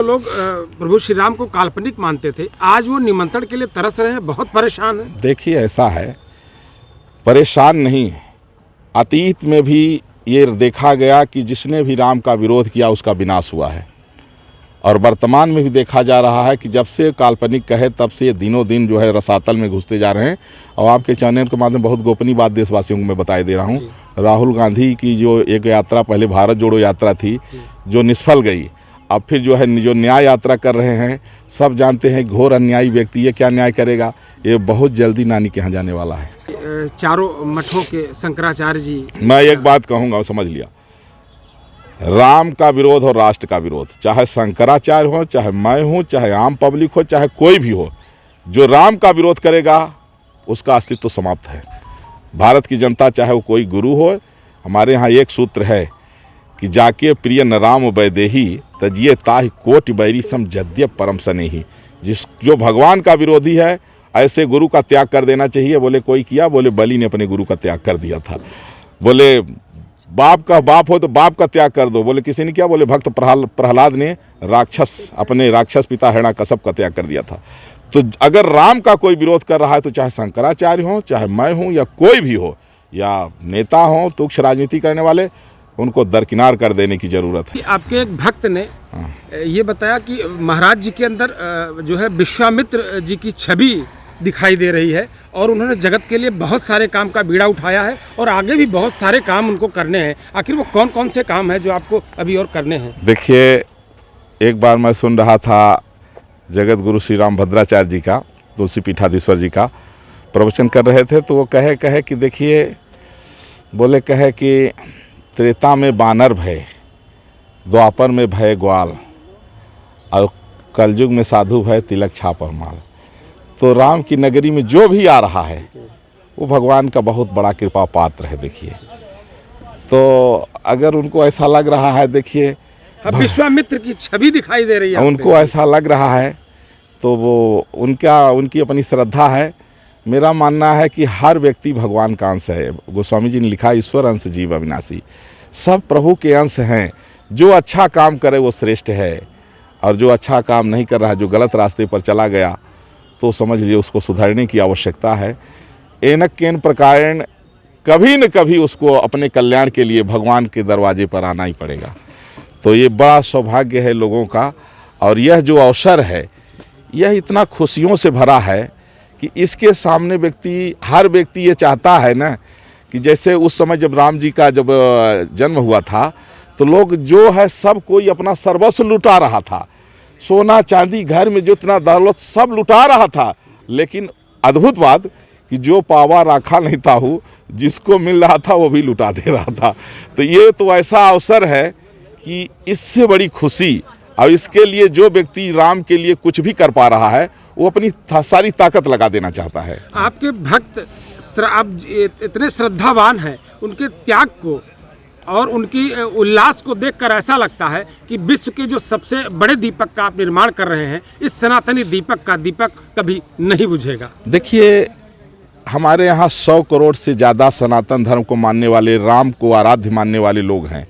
लोग प्रभु श्री राम को काल्पनिक मानते थे, आज वो निमंत्रण के लिए तरस रहे हैं, बहुत परेशान हैं। देखिए, ऐसा है, परेशान नहीं, अतीत में भी ये देखा गया कि जिसने भी राम का विरोध किया उसका विनाश हुआ है, और वर्तमान में भी देखा जा रहा है कि जब से काल्पनिक कहे तब से ये दिनों दिन जो है रसातल में घुसते जा रहे हैं। और आपके चैनल के माध्यम बहुत गोपनीय बात देशवासियों को मैं बताई दे रहा हूँ, राहुल गांधी की जो एक यात्रा पहले भारत जोड़ो यात्रा थी जो निष्फल गई, अब फिर जो है जो न्याय यात्रा कर रहे हैं, सब जानते हैं घोर अन्यायी व्यक्ति, ये क्या न्याय करेगा, ये बहुत जल्दी नानी के यहाँ जाने वाला है। चारों मठों के शंकराचार्य जी, मैं एक बात कहूँगा, समझ लिया, राम का विरोध और राष्ट्र का विरोध, चाहे शंकराचार्य हो, चाहे मैं हूँ, चाहे आम पब्लिक हो, चाहे कोई भी हो, जो राम का विरोध करेगा उसका अस्तित्व समाप्त है। भारत की जनता चाहे वो कोई गुरु हो, हमारे यहाँ एक सूत्र है कि जाके प्रिय न राम वैदेही तजिए ताहि कोटि बैरी सम जद्य परम सनेही। जो भगवान का विरोधी है ऐसे गुरु का त्याग कर देना चाहिए। बोले कोई किया, बोले बलि ने अपने गुरु का त्याग कर दिया था। बोले बाप का बाप हो तो बाप का त्याग कर दो, बोले किसी ने किया, बोले भक्त प्रहलाद ने अपने राक्षस पिता हिरण्यकश्यप का त्याग कर दिया था। तो अगर राम का कोई विरोध कर रहा है तो चाहे शंकराचार्य हो, चाहे मैं हूँ, या कोई भी हो, या नेता हो, तुच्छ राजनीति करने वाले, उनको दरकिनार कर देने की जरूरत है। आपके एक भक्त ने ये बताया कि महाराज जी के अंदर जो है विश्वामित्र जी की छवि दिखाई दे रही है, और उन्होंने जगत के लिए बहुत सारे काम का बीड़ा उठाया है, और आगे भी बहुत सारे काम उनको करने हैं। आखिर वो कौन कौन से काम हैं जो आपको अभी और करने हैं? देखिए, एक बार मैं सुन रहा था जगत गुरु श्री राम भद्राचार्य जी का, तुलसी पीठाधीश्वर जी का प्रवचन कर रहे थे, तो वो कहे कि देखिए, बोले कहे कि त्रेता में बानर भय, द्वापर में भय ग्वाल, और कलयुग में साधु भय तिलक छापर माल। तो राम की नगरी में जो भी आ रहा है वो भगवान का बहुत बड़ा कृपा पात्र है। देखिए, तो अगर उनको ऐसा लग रहा है, देखिए विश्वामित्र की छवि दिखाई दे रही है, उनको ऐसा लग रहा है तो वो उनकी अपनी श्रद्धा है। मेरा मानना है कि हर व्यक्ति भगवान का अंश है। गोस्वामी जी ने लिखा, ईश्वर अंश जीव अविनाशी, सब प्रभु के अंश हैं। जो अच्छा काम करे वो श्रेष्ठ है, और जो अच्छा काम नहीं कर रहा है, जो गलत रास्ते पर चला गया, तो समझ लिए उसको सुधारने की आवश्यकता है। एनक केन प्रकारेण कभी न कभी उसको अपने कल्याण के लिए भगवान के दरवाजे पर आना ही पड़ेगा। तो ये बड़ा सौभाग्य है लोगों का, और यह जो अवसर है यह इतना खुशियों से भरा है कि इसके सामने हर व्यक्ति ये चाहता है ना कि जैसे उस समय जब राम जी का जब जन्म हुआ था तो लोग जो है सब कोई अपना सर्वस्व लुटा रहा था, सोना चांदी घर में जितना दौलत सब लुटा रहा था, लेकिन अद्भुत बात कि जो पावा राखा नहीं ताहू, जिसको मिल रहा था वो भी लुटा दे रहा था। तो ये तो ऐसा अवसर है कि इससे बड़ी खुशी, और इसके लिए जो व्यक्ति राम के लिए कुछ भी कर पा रहा है वो अपनी सारी ताकत लगा देना चाहता है। आपके भक्त आप इतने श्रद्धावान हैं, उनके त्याग को और उनकी उल्लास को देखकर ऐसा लगता है कि विश्व के जो सबसे बड़े दीपक का आप निर्माण कर रहे हैं, इस सनातनी दीपक का दीपक कभी नहीं बुझेगा। देखिए, हमारे यहाँ 100 करोड़ से ज़्यादा सनातन धर्म को मानने वाले, राम को आराध्य मानने वाले लोग हैं।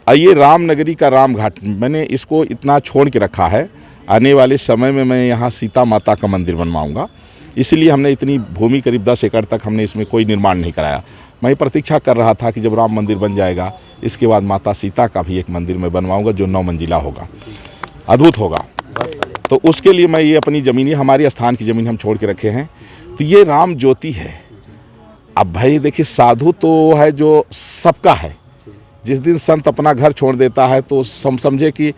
ये राम नगरी का राम घाट, मैंने इसको इतना छोड़ के रखा है। आने वाले समय में मैं यहाँ सीता माता का मंदिर बनवाऊँगा, इसलिए हमने इतनी भूमि करीब 10 एकड़ तक हमने इसमें कोई निर्माण नहीं कराया। मैं प्रतीक्षा कर रहा था कि जब राम मंदिर बन जाएगा इसके बाद माता सीता का भी एक मंदिर में बनवाऊँगा जो 9 मंजिला होगा, अद्भुत होगा। तो उसके लिए मैं ये अपनी ज़मीन, हमारे स्थान की ज़मीन हम छोड़ के रखे हैं। तो ये राम ज्योति है। अब भाई देखिए, साधु तो है जो सबका है। जिस दिन संत अपना घर छोड़ देता है तो समझे कि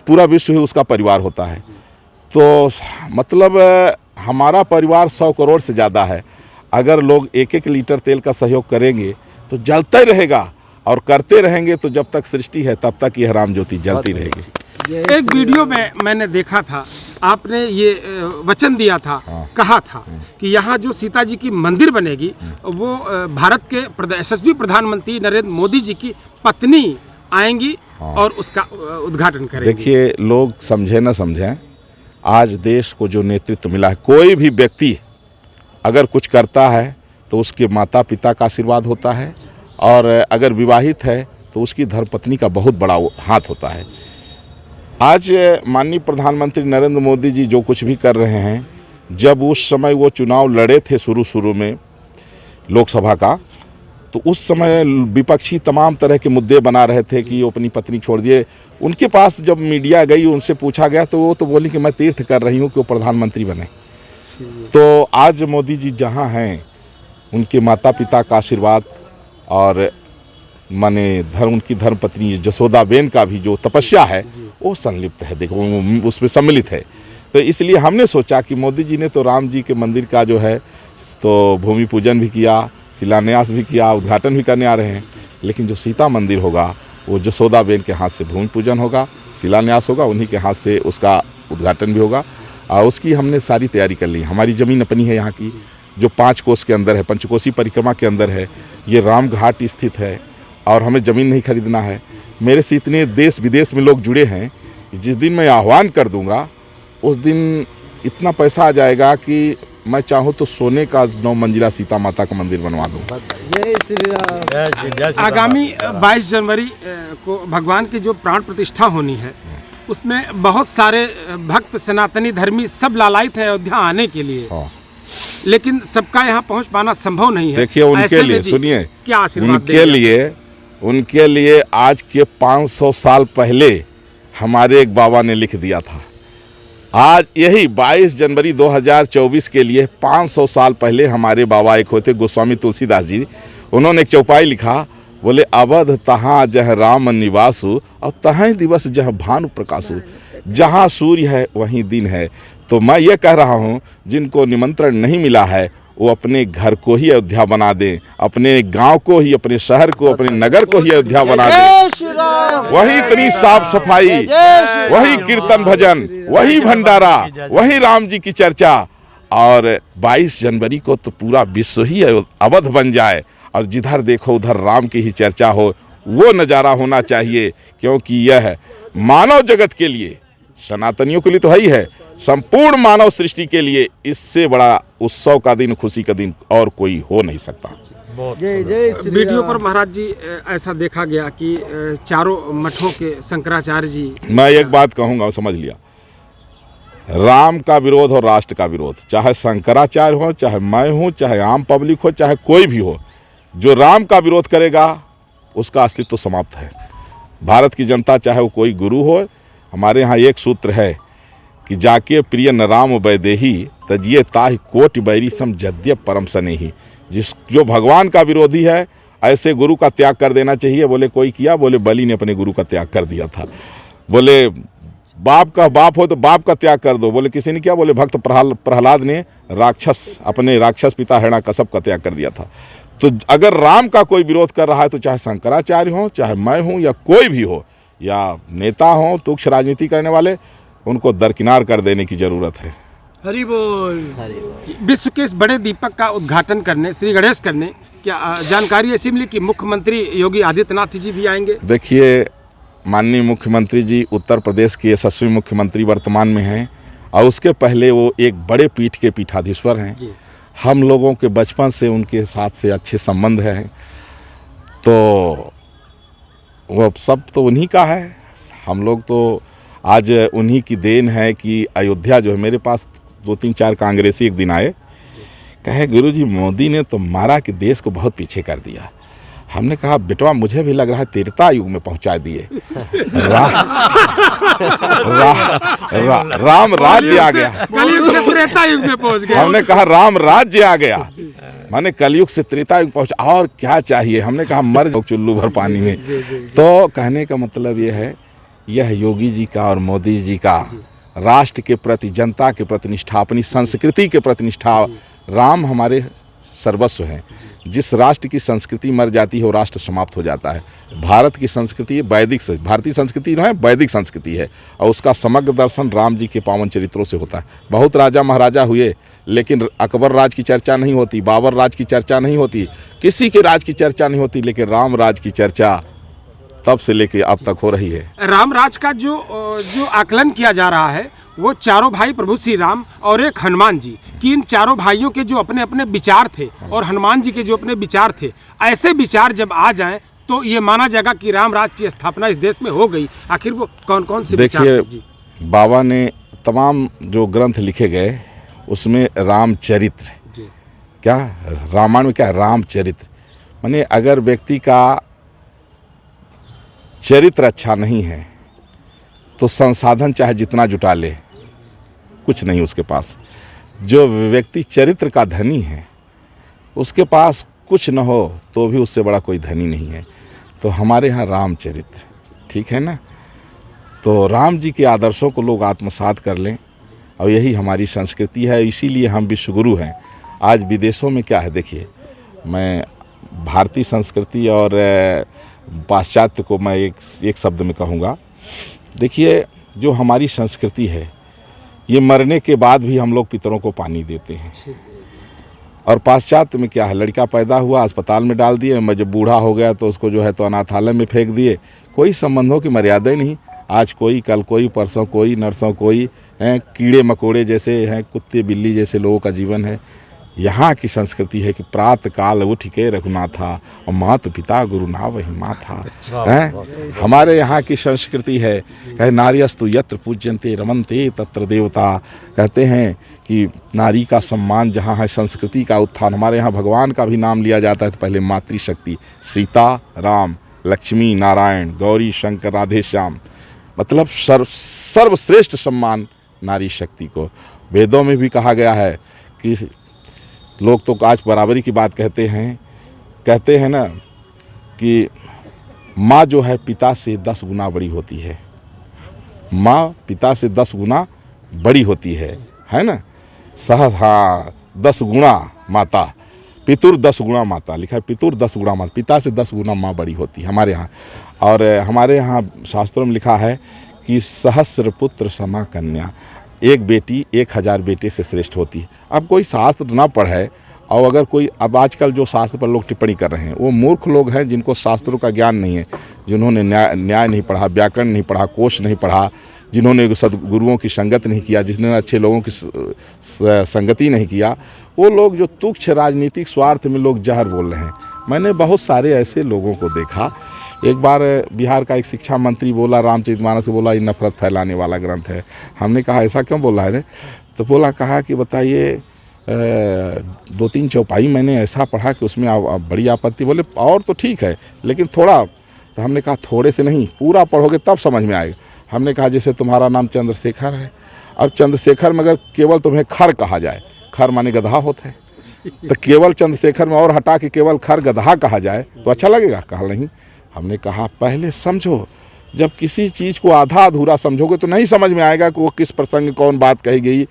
पूरा विश्व ही उसका परिवार होता है। तो मतलब हमारा परिवार 100 करोड़ से ज़्यादा है। अगर लोग 1-1 लीटर तेल का सहयोग करेंगे तो जलता ही रहेगा, और करते रहेंगे तो जब तक सृष्टि है तब तक यह राम ज्योति जलती रहेगी। एक वीडियो में मैंने देखा था, आपने ये वचन दिया था, कहा था कि यहाँ जो सीता जी की मंदिर बनेगी वो भारत के यशस्वी प्रधानमंत्री नरेंद्र मोदी जी की पत्नी आएंगी और उसका उद्घाटन करेंगी। देखिए, लोग समझे न समझें, आज देश को जो नेतृत्व मिला है, कोई भी व्यक्ति अगर कुछ करता है तो उसके माता पिता का आशीर्वाद होता है, और अगर विवाहित है तो उसकी धर्मपत्नी का बहुत बड़ा हाथ होता है। आज माननीय प्रधानमंत्री नरेंद्र मोदी जी जो कुछ भी कर रहे हैं, जब उस समय वो चुनाव लड़े थे शुरू में लोकसभा का, तो उस समय विपक्षी तमाम तरह के मुद्दे बना रहे थे कि वो अपनी पत्नी छोड़ दिए। उनके पास जब मीडिया गई, उनसे पूछा गया तो वो तो बोली कि मैं तीर्थ कर रही हूँ कि वो प्रधानमंत्री बने। तो आज मोदी जी जहाँ हैं, उनके माता पिता का आशीर्वाद और माने उनकी धर्मपत्नी जसोदाबेन का भी जो तपस्या है वो संलिप्त है, देखो वो उसमें सम्मिलित है। तो इसलिए हमने सोचा कि मोदी जी ने तो राम जी के मंदिर का जो है तो भूमि पूजन भी किया, शिलान्यास भी किया, उद्घाटन भी करने आ रहे हैं, लेकिन जो सीता मंदिर होगा वो जसोदाबेन के हाथ से भूमि पूजन होगा, शिलान्यास होगा, उन्हीं के हाथ से उसका उद्घाटन भी होगा। और उसकी हमने सारी तैयारी कर ली। हमारी ज़मीन अपनी है यहाँ की, जो 5 कोस के अंदर है, पंचकोसी परिक्रमा के अंदर है। ये राम घाट स्थित है और हमें ज़मीन नहीं खरीदना है। मेरे से इतने देश विदेश में लोग जुड़े हैं, जिस दिन मैं आह्वान कर दूंगा उस दिन इतना पैसा आ जाएगा कि मैं चाहूँ तो सोने का 9 मंजिला सीता माता का मंदिर बनवा दूँ। आगामी 22 जनवरी को भगवान की जो प्राण प्रतिष्ठा होनी है, उसमें बहुत सारे भक्त सनातनी धर्मी सब लालायित हैं अयोध्या आने के लिए। लेकिन सबका यहाँ पहुँच पाना संभव नहीं है। देखिए उनके लिए सुनिए, क्या आशीर्वाद उनके लिए आज के 500 साल पहले हमारे एक बाबा ने लिख दिया था। आज यही 22 जनवरी 2024 के लिए 500 साल पहले हमारे बाबा एक होते गोस्वामी तुलसीदास जी, उन्होंने एक चौपाई लिखा, बोले अवध तहाँ जह राम निवासु और तहाँ दिवस जह भानु प्रकाशु, जहाँ सूर्य है वहीं दिन है। तो मैं ये कह रहा हूँ, जिनको निमंत्रण नहीं मिला है वो अपने घर को ही अयोध्या बना दें, अपने गांव को ही, अपने शहर को, अपने नगर को ही अयोध्या बना दें। वही इतनी साफ सफाई, वही कीर्तन भजन, वही भंडारा, वही राम जी की चर्चा। और 22 जनवरी को तो पूरा विश्व ही अवध बन जाए और जिधर देखो उधर राम की ही चर्चा हो, वो नज़ारा होना चाहिए। क्योंकि यह मानव जगत के लिए, सनातनियों के लिए तो है ही है, संपूर्ण मानव सृष्टि के लिए इससे बड़ा उत्सव का दिन, खुशी का दिन और कोई हो नहीं सकता। वीडियो पर महाराज जी ऐसा देखा गया कि चारों मठों के शंकराचार्य जी, मैं एक बात कहूँगा, समझ लिया, राम का विरोध और राष्ट्र का विरोध, चाहे शंकराचार्य हो, चाहे मैं हूँ, चाहे आम पब्लिक हो, चाहे कोई भी हो, जो राम का विरोध करेगा उसका अस्तित्व तो समाप्त है। भारत की जनता चाहे वो कोई गुरु हो, हमारे यहाँ एक सूत्र है कि जाके प्रिय न राम वैदेही तजिए ताहि कोटि बैरी सम जद्य परम सनेही। जो भगवान का विरोधी है ऐसे गुरु का त्याग कर देना चाहिए। बोले कोई किया, बोले बलि ने अपने गुरु का त्याग कर दिया था। बोले बाप का बाप हो तो बाप का त्याग कर दो, बोले किसी ने किया, बोले भक्त प्रहलाद ने अपने राक्षस पिता हिरण्यकश्यप का त्याग कर दिया था। तो अगर राम का कोई विरोध कर रहा है तो चाहे शंकराचार्य हो, चाहे मैं हूँ, या कोई भी हो, या नेता हो, तुच्छ राजनीति करने वाले, उनको दरकिनार कर देने की जरूरत है। हरि बोल। विश्व के इस बड़े दीपक का उद्घाटन करने, श्री गणेश करने, क्या जानकारी ऐसी मिली कि मुख्यमंत्री योगी आदित्यनाथ जी भी आएंगे? देखिए, माननीय मुख्यमंत्री जी उत्तर प्रदेश के यशस्वी मुख्यमंत्री वर्तमान में हैं और उसके पहले वो एक बड़े पीठ के पीठाधीश्वर हैं। हम लोगों के बचपन से उनके साथ से अच्छे संबंध हैं, तो वो सब तो उन्हीं का है। हम लोग तो आज उन्हीं की देन है कि अयोध्या जो है, मेरे पास 2-3-4 कांग्रेसी एक दिन आए, कहे गुरुजी मोदी ने तो मारा कि देश को बहुत पीछे कर दिया। हमने कहा बेटवा मुझे भी लग रहा है त्रेता युग में पहुंचा दिए। राम राज्य आ गया, कलयुग से त्रेता युग में पहुंच गया। हमने कहा राम राज्य आ गया, माने कलयुग से त्रेता युग पहुंचा, और क्या चाहिए। हमने कहा मर जाओ चुल्लू भर पानी में। तो कहने का मतलब ये है, यह योगी जी का और मोदी जी का राष्ट्र के प्रति, जनता के प्रति निष्ठा, अपनी संस्कृति के प्रति निष्ठा। राम हमारे सर्वस्व हैं। जिस राष्ट्र की संस्कृति मर जाती है वो राष्ट्र समाप्त हो जाता है। भारत की संस्कृति वैदिक, भारतीय संस्कृति है वैदिक संस्कृति है, और उसका समग्र दर्शन राम जी के पावन चरित्रों से होता है। बहुत राजा महाराजा हुए, लेकिन अकबर राज की चर्चा नहीं होती, बाबर राज की चर्चा नहीं होती, किसी के राज की चर्चा नहीं होती, लेकिन राम राज की चर्चा तब से लेके अब तक हो रही है। राम राज का जो आकलन किया जा रहा है, वो चारों भाई प्रभु श्री राम और एक हनुमान जी, कि इन चारों भाइयों के जो अपने अपने विचार थे और हनुमान जी के जो अपने विचार थे, ऐसे विचार जब आ जाएं तो ये माना जाएगा कि राम राज की स्थापना इस देश में हो गई। आखिर वो कौन कौन से विचार देखिए, थे? जी बाबा ने तमाम जो ग्रंथ लिखे गए उसमें रामचरित्र, जी क्या रामायण में क्या है, रामचरित्र माने अगर व्यक्ति का चरित्र अच्छा नहीं है तो संसाधन चाहे जितना जुटा ले कुछ नहीं उसके पास। जो व्यक्ति चरित्र का धनी है उसके पास कुछ न हो तो भी उससे बड़ा कोई धनी नहीं है। तो हमारे यहाँ रामचरित्र, ठीक है ना, तो राम जी के आदर्शों को लोग आत्मसात कर लें और यही हमारी संस्कृति है। इसीलिए हम विश्वगुरु हैं। आज विदेशों में क्या है, देखिए, मैं भारतीय संस्कृति और पाश्चात्य को मैं एक शब्द में कहूँगा। देखिए, जो हमारी संस्कृति है ये मरने के बाद भी हम लोग पितरों को पानी देते हैं। और पाश्चात्य में क्या है, लड़का पैदा हुआ अस्पताल में डाल दिए, मैं जब बूढ़ा हो गया तो उसको जो है तो अनाथालय में फेंक दिए। कोई संबंधों की मर्यादा ही नहीं। आज कोई, कल कोई, परसों कोई, नरसों कोई हैं, कीड़े मकोड़े जैसे हैं, कुत्ते बिल्ली जैसे लोगों का जीवन है। यहाँ की संस्कृति है कि प्रातः काल उठ के रघुनाथा और मात पिता गुरु ना वही माथा है। हमारे यहाँ की संस्कृति है, कहे नार्यस्तु यत्र पूज्यन्ते रमन्ते तत्र देवता। कहते हैं कि नारी का सम्मान जहाँ है, संस्कृति का उत्थान। हमारे यहाँ भगवान का भी नाम लिया जाता है तो पहले मातृशक्ति, सीता, राम, लक्ष्मी, नारायण, गौरी, शंकर, राधे श्याम, मतलब सर्वश्रेष्ठ सम्मान नारी शक्ति को। वेदों में भी कहा गया है कि लोग तो आज बराबरी की बात कहते हैं ना कि माँ जो है पिता से 10 गुना बड़ी होती है। माँ पिता से 10 गुना बड़ी होती है ना। 10 गुणा माता, पितुर 10 गुणा माता, लिखा है पितुर 10 गुणा माता, पिता से 10 गुना माँ बड़ी होती है हमारे यहाँ। और हमारे यहाँ शास्त्रों में लिखा है कि सहस्र पुत्र समा कन्या, एक बेटी 1000 बेटे से श्रेष्ठ होती है। अब कोई शास्त्र ना पढ़े और अगर कोई, अब आजकल जो शास्त्र पर लोग टिप्पणी कर रहे हैं वो मूर्ख लोग हैं जिनको शास्त्रों का ज्ञान नहीं है, जिन्होंने न्याय नहीं पढ़ा, व्याकरण नहीं पढ़ा, कोश नहीं पढ़ा, जिन्होंने सदगुरुओं की संगत नहीं किया, जिन्होंने अच्छे लोगों की संगति नहीं किया, वो लोग जो तुच्छ राजनीतिक स्वार्थ में लोग जहर बोल रहे हैं। मैंने बहुत सारे ऐसे लोगों को देखा। एक बार बिहार का एक शिक्षा मंत्री बोला, रामचरितमानस बोला ये नफरत फैलाने वाला ग्रंथ है। हमने कहा ऐसा क्यों बोला है रे? तो बोला, कहा कि बताइए 2-3 चौपाई मैंने ऐसा पढ़ा कि उसमें बड़ी आपत्ति। बोले और तो ठीक है लेकिन थोड़ा। तो हमने कहा थोड़े से नहीं, पूरा पढ़ोगे तब समझ में आएगा। हमने कहा जैसे तुम्हारा नाम चंद्रशेखर है, अब चंद्रशेखर में अगर केवल तुम्हें खर कहा जाए, खर माने गधा होता है, तो केवल चंद्रशेखर में और हटा के केवल खर गधा कहा जाए तो अच्छा लगेगा? कहा नहीं। हमने कहा पहले समझो। जब किसी चीज़ को आधा अधूरा समझोगे तो नहीं समझ में आएगा कि वो किस प्रसंग कौन बात कही गई,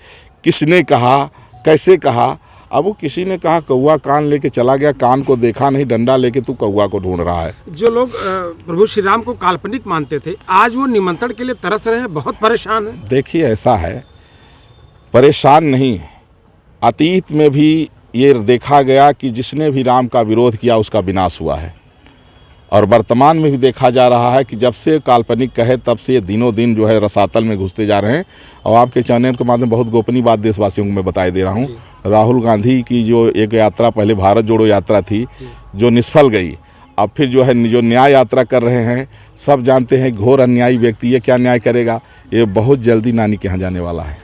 किसने कहा, कैसे कहा। अब वो किसी ने कहा कौवा कान लेके चला गया, कान को देखा नहीं, डंडा लेके तू कौवा को ढूंढ रहा है। जो लोग प्रभु श्री राम को काल्पनिक मानते थे आज वो निमंत्रण के लिए तरस रहे हैं, बहुत परेशान हैं। देखिए ऐसा है, परेशान नहीं, अतीत में भी ये देखा गया कि जिसने भी राम का विरोध किया उसका विनाश हुआ है। और वर्तमान में भी देखा जा रहा है कि जब से काल्पनिक कहे तब से दिनों दिन जो है रसातल में घुसते जा रहे हैं। और आपके चैनल के माध्यम बहुत गोपनीय बात देशवासियों को मैं बताई दे रहा हूँ। राहुल गांधी की जो एक यात्रा, पहले भारत जोड़ो यात्रा थी जो निष्फल गई, अब फिर जो है जो न्याय यात्रा कर रहे हैं, सब जानते हैं घोर अन्यायी व्यक्ति, ये क्या न्याय करेगा? ये बहुत जल्दी नानी के यहाँ जाने वाला है।